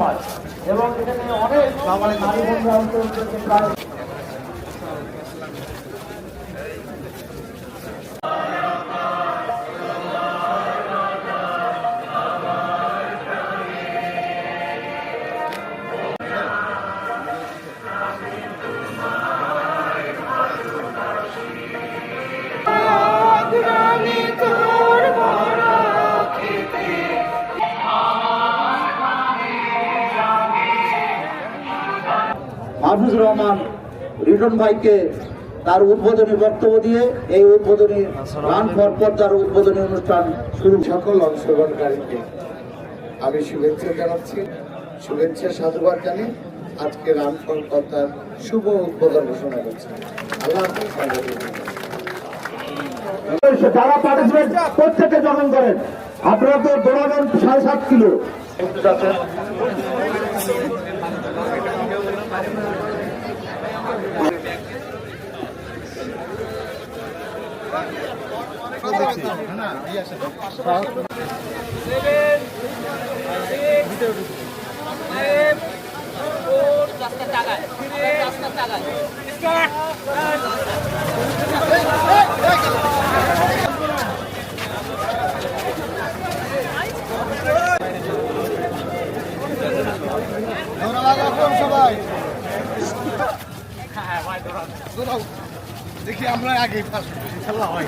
হয় এবং এখানে অনেক নারী বন্ধুরা অন্তর্ভুক্ত প্রায় মাহফুজুর রহমান রিটন ভাইকে তার উদ্বোধনী বক্তব্য দিয়ে এই উদ্বোধনী রান ফর পদ্মার উদ্বোধনী অনুষ্ঠান শুরু। সকল অংশগ্রহণকারীকে আমি শুভেচ্ছা জানাচ্ছি, শুভেচ্ছা সাধুবাদ জানি। আজকে রান ফর পদ্মার শুভ উদ্বোধন ঘোষণা করছি। আল্লাহ হাফেজ। যারা পার্টিসিপেট প্রত্যেকে জমন করেন, আপনারা তো দৌড়াবেন 7.5 কিলো। দেখি আমরা আগে খেলা হয়।